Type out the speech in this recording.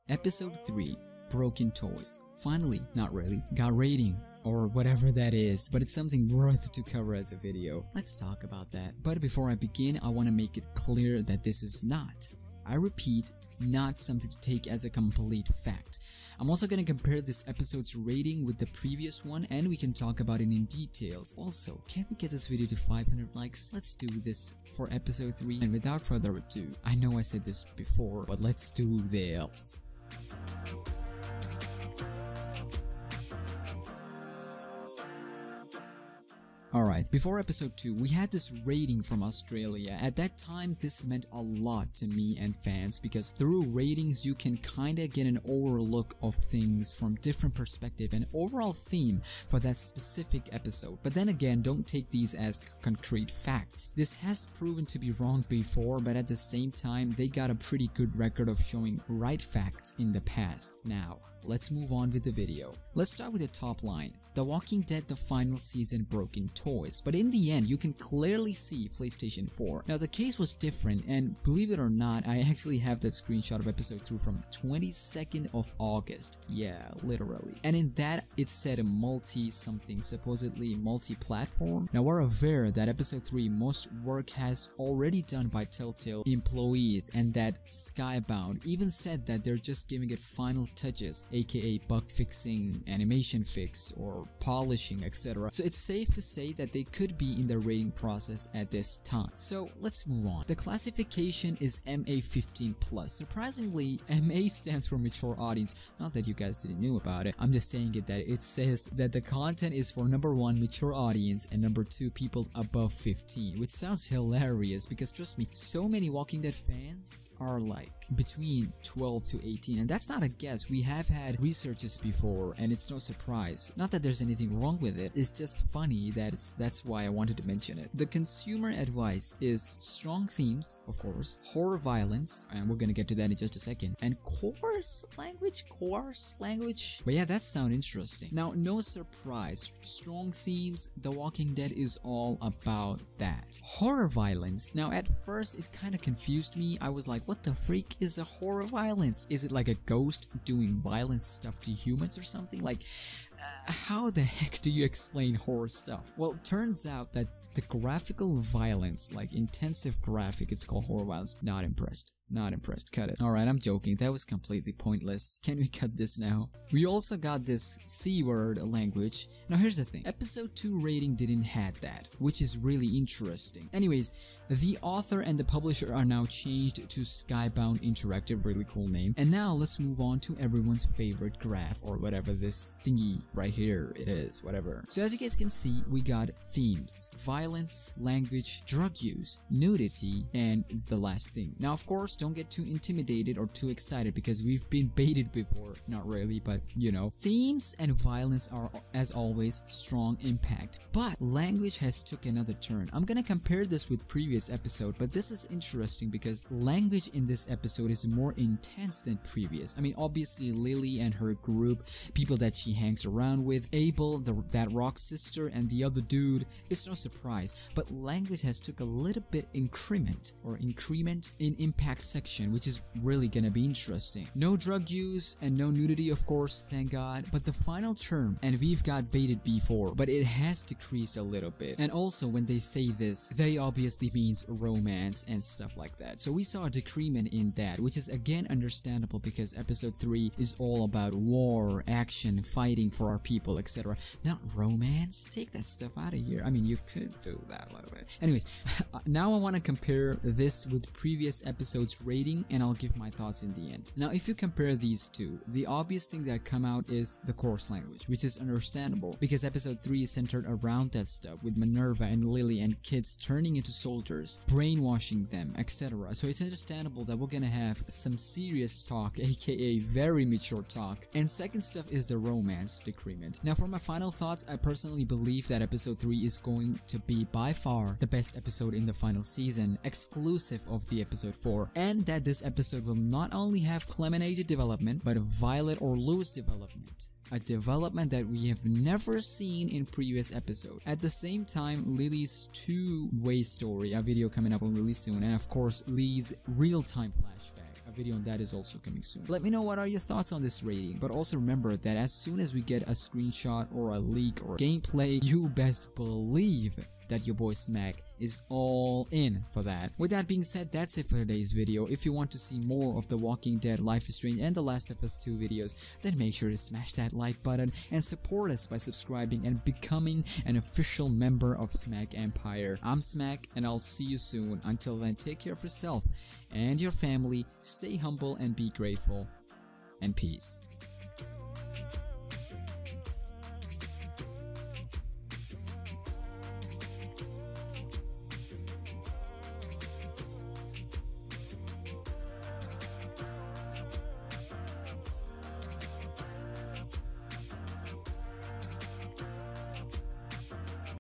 Episode 3, Broken Toys. Finally, not really, got rating, or whatever that is, but it's something worth to cover as a video. Let's talk about that. But before I begin, I want to make it clear that this is not, I repeat, not something to take as a complete fact. I'm also going to compare this episode's rating with the previous one, and we can talk about it in details. Also, can we get this video to 500 likes? Let's do this for episode 3, and without further ado, I know I said this before, but let's do this. Alright, before episode 2, we had this rating from Australia. At that time, this meant a lot to me and fans because through ratings, you can kinda get an overlook of things from different perspective and overall theme for that specific episode. But then again, don't take these as concrete facts. This has proven to be wrong before, but at the same time, they got a pretty good record of showing right facts in the past. Now, let's move on with the video. Let's start with the top line. The Walking Dead, the final season, Broken Toys. But in the end, you can clearly see PlayStation 4. Now, the case was different, and believe it or not, I actually have that screenshot of episode 2 from 22nd of August. Yeah, literally. And in that, it said a multi-something, supposedly multi-platform. Now, we're aware that episode 3, most work has already done by Telltale employees, and that Skybound even said that they're just giving it final touches, aka bug fixing, animation fix, or polishing, etc. So it's safe to say that they could be in the rating process at this time. So let's move on. The classification is MA15+. Surprisingly, MA stands for mature audience. Not that you guys didn't know about it. I'm just saying it that it says that the content is for number 1, mature audience, and number 2, people above 15, which sounds hilarious because trust me, so many Walking Dead fans are like between 12 to 18, and that's not a guess. We have had researches before, and it's no surprise. Not that there's anything wrong with it, it's just funny that that's why I wanted to mention it. The consumer advice is strong themes, of course, horror violence, and we're gonna get to that in just a second, and coarse language. But yeah, that sounds interesting. Now, no surprise, strong themes, The Walking Dead is all about that. Horror violence. Now, at first, it kind of confused me. I was like, what the freak is a horror violence? Is it like a ghost doing violent stuff to humans or something? Like, how the heck do you explain horror stuff? Well, turns out that the graphical violence, like intensive graphic, it's called horror violence. Not impressed. Not impressed. Cut it. Alright, I'm joking. That was completely pointless. Can we cut this now? We also got this C-word language. Now here's the thing. Episode 2 rating didn't have that, which is really interesting. Anyways, the author and the publisher are now changed to Skybound Interactive, really cool name. And now let's move on to everyone's favorite graph, or whatever this thingy right here it is, whatever. So as you guys can see, we got themes, violence, language, drug use, nudity, and the last thing. Now of course, don't get too intimidated or too excited because we've been baited before. Not really, but you know. Themes and violence are, as always, strong impact. But language has took another turn. I'm gonna compare this with previous episode, but this is interesting because language in this episode is more intense than previous. I mean, obviously Lily and her group, people that she hangs around with, Abel, that rock sister, and the other dude, it's no surprise. But language has took a little bit increment in impact section, which is really gonna be interesting. No drug use and no nudity, of course, thank God, but the final term, and we've got baited before, but it has decreased a little bit. And also when they say this, they obviously means romance and stuff like that. So we saw a decrement in that, which is again understandable because episode 3 is all about war, action, fighting for our people, etc. Not romance. Take that stuff out of here. I mean, you could do that a little bit. Anyways, now I want to compare this with previous episodes rating, and I'll give my thoughts in the end. Now, if you compare these two, the obvious thing that come out is the coarse language, which is understandable because episode 3 is centered around that stuff with Minerva and Lily and kids turning into soldiers, brainwashing them, etc. So it's understandable that we're gonna have some serious talk, aka very mature talk. And second stuff is the romance decrement. Now, for my final thoughts, I personally believe that episode 3 is going to be by far the best episode in the final season, exclusive of the episode 4. And that this episode will not only have Clemenated development, but Violet or Louis development. A development that we have never seen in previous episodes. At the same time, Lily's two-way story, a video coming up on Lily soon, and of course, Lee's real-time flashback, a video on that is also coming soon. Let me know what are your thoughts on this rating, but also remember that as soon as we get a screenshot or a leak or gameplay, you best believe that your boy Smack is all in for that. With that being said, that's it for today's video. If you want to see more of The Walking Dead, Life is Strange, and The Last of Us 2 videos, then make sure to smash that like button and support us by subscribing and becoming an official member of SmackNPie. I'm Smack, and I'll see you soon. Until then, take care of yourself and your family, stay humble and be grateful, and peace.